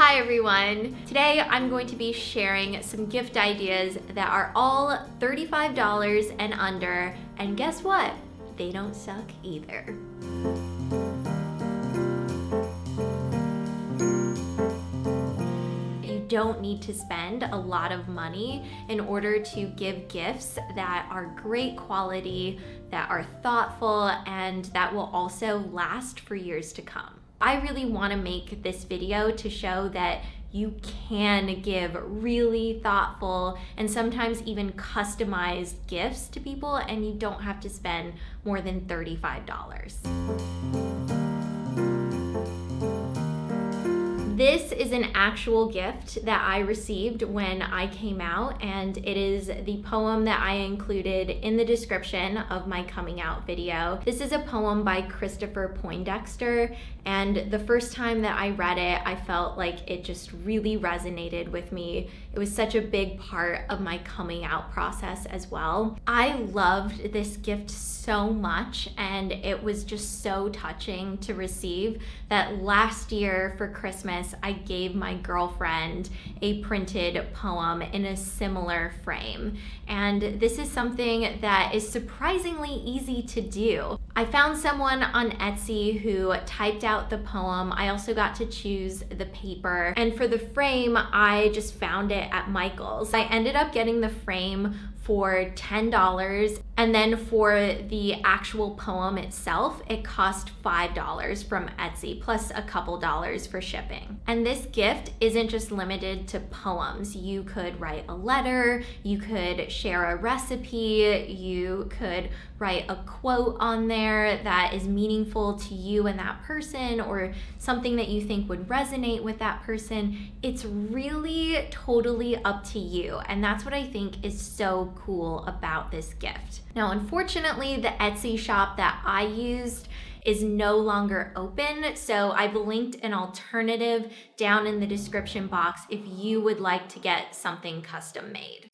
Hi everyone! Today I'm going to be sharing some gift ideas that are all $35 and under, and guess what? They don't suck either. You don't need to spend a lot of money in order to give gifts that are great quality, that are thoughtful, and that will also last for years to come. I really want to make this video to show that you can give really thoughtful and sometimes even customized gifts to people, and you don't have to spend more than $35. This is an actual gift that I received when I came out, and it is the poem that I included in the description of my coming out video. This is a poem by Christopher Poindexter, and the first time that I read it, I felt like it just really resonated with me. It was such a big part of my coming out process as well. I loved this gift so much, and it was just so touching to receive that last year for Christmas, I gave my girlfriend a printed poem in a similar frame. And this is something that is surprisingly easy to do. I found someone on Etsy who typed out the poem. I also got to choose the paper. And for the frame, I just found it at Michael's. I ended up getting the frame for $10, and then for the actual poem itself, it cost $5 from Etsy, plus a couple dollars for shipping. And this gift isn't just limited to poems. You could write a letter, you could share a recipe, you could write a quote on there that is meaningful to you and that person, or something that you think would resonate with that person. It's really totally up to you, and that's what I think is so cool about this gift. Now, unfortunately, the Etsy shop that I used is no longer open, so I've linked an alternative down in the description box if you would like to get something custom made.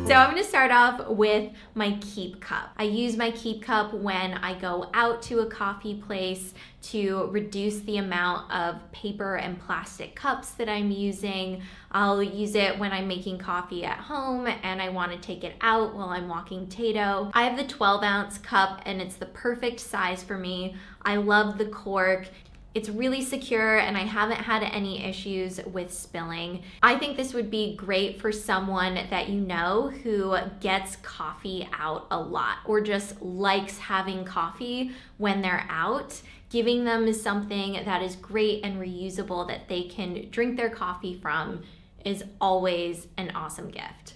So I'm gonna start off with my keep cup. I use my keep cup when I go out to a coffee place to reduce the amount of paper and plastic cups that I'm using. I'll use it when I'm making coffee at home and I wanna take it out while I'm walking Tato. I have the 12-ounce cup and it's the perfect size for me. I love the cork. It's really secure and I haven't had any issues with spilling. I think this would be great for someone that you know who gets coffee out a lot or just likes having coffee when they're out. Giving them something that is great and reusable that they can drink their coffee from is always an awesome gift.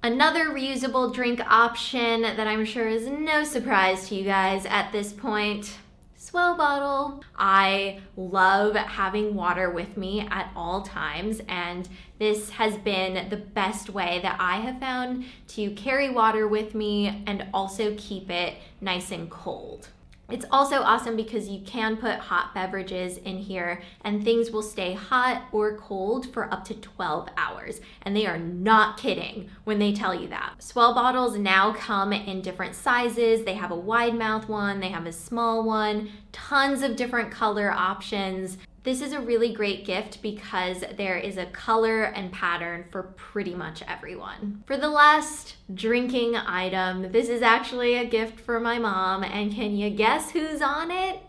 Another reusable drink option that I'm sure is no surprise to you guys at this point, Swell bottle. I love having water with me at all times, and this has been the best way that I have found to carry water with me and also keep it nice and cold. It's also awesome because you can put hot beverages in here and things will stay hot or cold for up to 12 hours. And they are not kidding when they tell you that. Swell bottles now come in different sizes. They have a wide mouth one, they have a small one, tons of different color options. This is a really great gift because there is a color and pattern for pretty much everyone. For the last drinking item, this is actually a gift for my mom, and can you guess who's on it?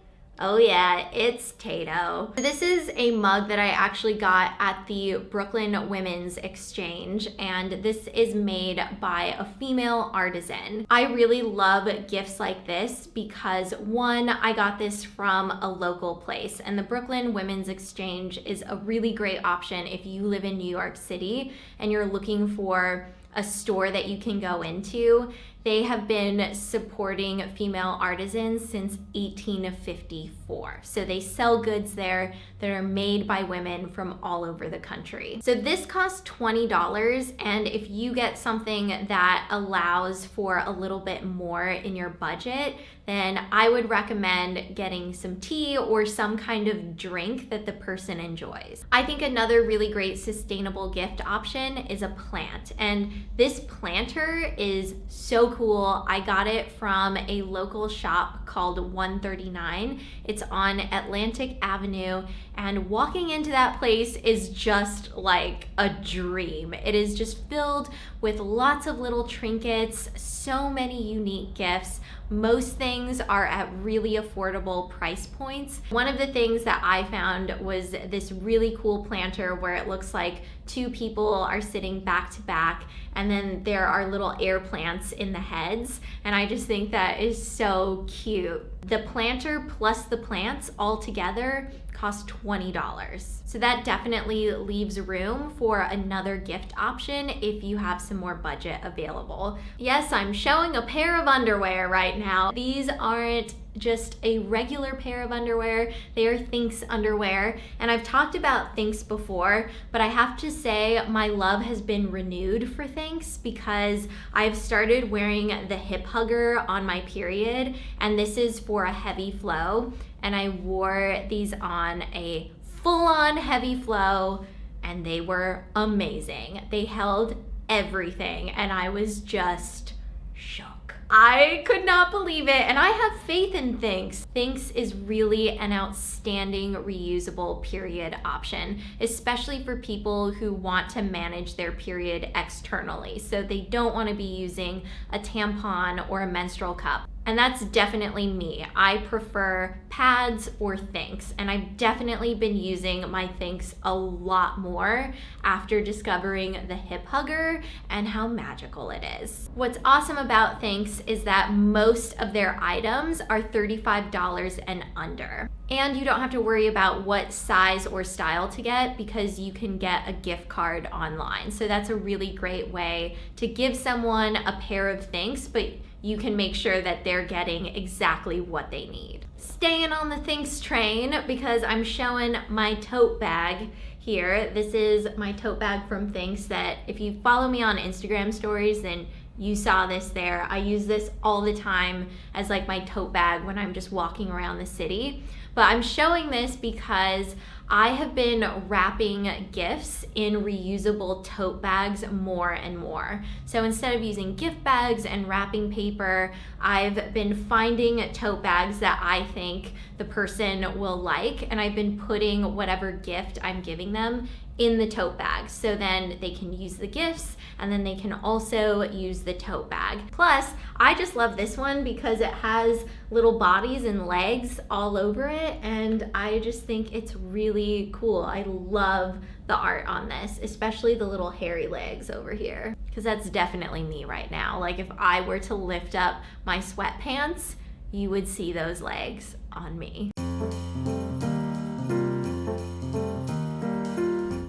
Oh yeah, it's Tato. This is a mug that I actually got at the Brooklyn Women's Exchange, and this is made by a female artisan. I really love gifts like this because one, I got this from a local place, and the Brooklyn Women's Exchange is a really great option if you live in New York City and you're looking for a store that you can go into. They have been supporting female artisans since 1854. So they sell goods there that are made by women from all over the country. So this costs $20, and if you get something that allows for a little bit more in your budget, then I would recommend getting some tea or some kind of drink that the person enjoys. I think another really great sustainable gift option is a plant, and this planter is so so cool. I got it from a local shop called 139. It's on Atlantic Avenue, and walking into that place is just like a dream. It is just filled with lots of little trinkets, so many unique gifts. Most things are at really affordable price points. One of the things that I found was this really cool planter where it looks like two people are sitting back to back, and then there are little air plants in the heads, and I just think that is so cute. The planter plus the plants all together cost $20. So that definitely leaves room for another gift option if you have some more budget available. Yes, I'm showing a pair of underwear right now. These aren't just a regular pair of underwear, they are Thinx underwear. And I've talked about Thinx before, but I have to say my love has been renewed for Thinx because I've started wearing the hip hugger on my period, and this is for a heavy flow. And I wore these on a full-on heavy flow, and they were amazing. They held everything, and I was just shook. I could not believe it, and I have faith in Thinx. Thinx is really an outstanding reusable period option, especially for people who want to manage their period externally. So they don't want to be using a tampon or a menstrual cup. And that's definitely me. I prefer pads or Thinx, and I've definitely been using my Thinx a lot more after discovering the hip hugger and how magical it is. What's awesome about Thinx is that most of their items are $35 and under. And you don't have to worry about what size or style to get because you can get a gift card online. So that's a really great way to give someone a pair of Thinx, but you can make sure that they're getting exactly what they need. Staying on the Thinx train because I'm showing my tote bag here. This is my tote bag from Thinx that if you follow me on Instagram stories, then you saw this there. I use this all the time as like my tote bag when I'm just walking around the city. But I'm showing this because I have been wrapping gifts in reusable tote bags more and more. So instead of using gift bags and wrapping paper, I've been finding tote bags that I think the person will like, and I've been putting whatever gift I'm giving them in the tote bag. So then they can use the gifts and then they can also use the tote bag. Plus, I just love this one because it has little bodies and legs all over it, and I just think it's really cool. I love the art on this, especially the little hairy legs over here, because that's definitely me right now. Like if I were to lift up my sweatpants, you would see those legs on me.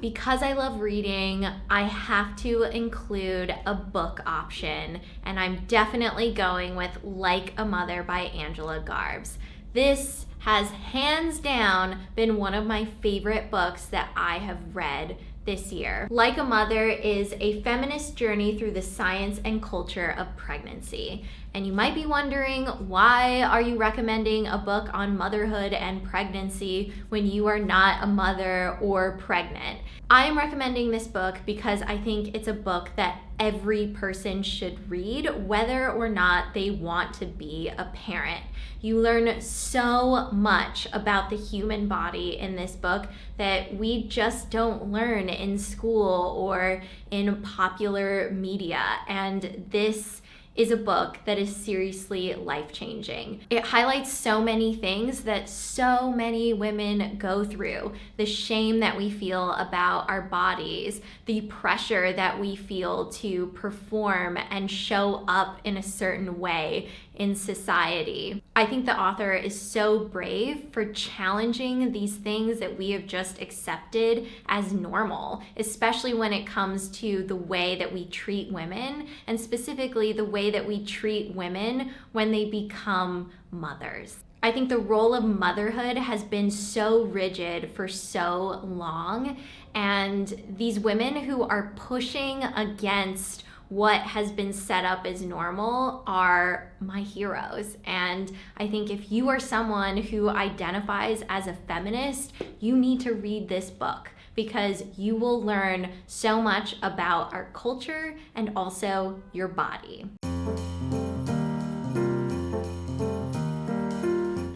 Because I love reading, I have to include a book option, and I'm definitely going with Like a Mother by Angela Garbes. This has hands down been one of my favorite books that I have read this year. Like a Mother is a feminist journey through the science and culture of pregnancy. And you might be wondering, why are you recommending a book on motherhood and pregnancy when you are not a mother or pregnant? I am recommending this book because I think it's a book that every person should read, whether or not they want to be a parent. You learn so much about the human body in this book that we just don't learn in school or in popular media. And this is a book that is seriously life-changing. It highlights so many things that so many women go through. The shame that we feel about our bodies, the pressure that we feel to perform and show up in a certain way in society. I think the author is so brave for challenging these things that we have just accepted as normal, especially when it comes to the way that we treat women, and specifically the way that we treat women when they become mothers. I think the role of motherhood has been so rigid for so long, and these women who are pushing against what has been set up as normal are my heroes. And I think if you are someone who identifies as a feminist, you need to read this book because you will learn so much about our culture and also your body.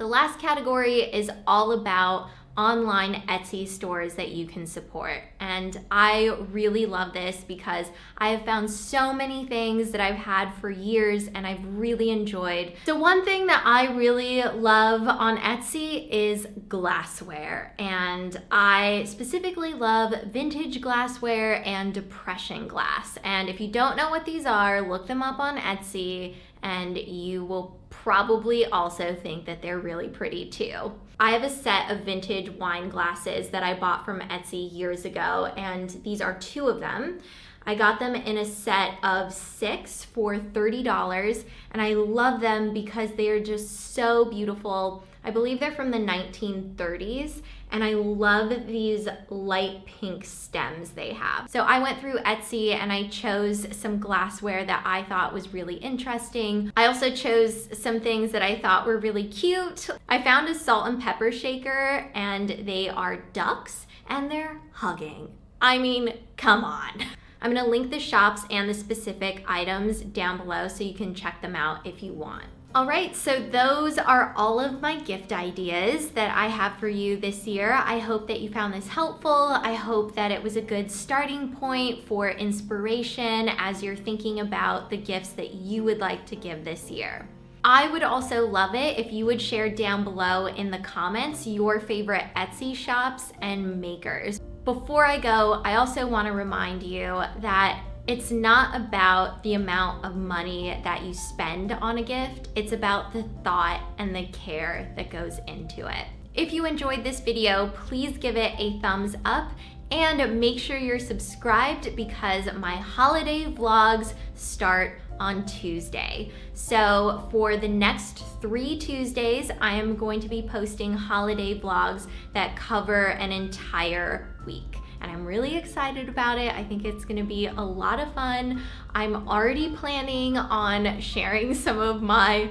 The last category is all about online Etsy stores that you can support. And I really love this because I have found so many things that I've had for years and I've really enjoyed. So one thing that I really love on Etsy is glassware. And I specifically love vintage glassware and depression glass. And if you don't know what these are, look them up on Etsy and you will probably also think that they're really pretty too. I have a set of vintage wine glasses that I bought from Etsy years ago, and these are 2 of them. I got them in a set of 6 for $30, and I love them because they are just so beautiful. I believe they're from the 1930s, and I love these light pink stems they have. So I went through Etsy and I chose some glassware that I thought was really interesting. I also chose some things that I thought were really cute. I found a salt and pepper shaker, and they are ducks and they're hugging. I mean, come on. I'm gonna link the shops and the specific items down below so you can check them out if you want. All right, so those are all of my gift ideas that I have for you this year. I hope that you found this helpful. I hope that it was a good starting point for inspiration as you're thinking about the gifts that you would like to give this year. I would also love it if you would share down below in the comments your favorite Etsy shops and makers. Before I go, I also want to remind you that it's not about the amount of money that you spend on a gift. It's about the thought and the care that goes into it. If you enjoyed this video, please give it a thumbs up and make sure you're subscribed because my holiday vlogs start on Tuesday. So for the next 3 Tuesdays, I am going to be posting holiday vlogs that cover an entire week. And I'm really excited about it. I think it's gonna be a lot of fun. I'm already planning on sharing some of my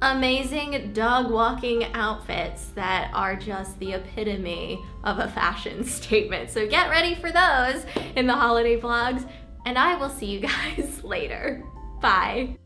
amazing dog walking outfits that are just the epitome of a fashion statement. So get ready for those in the holiday vlogs, and I will see you guys later. Bye.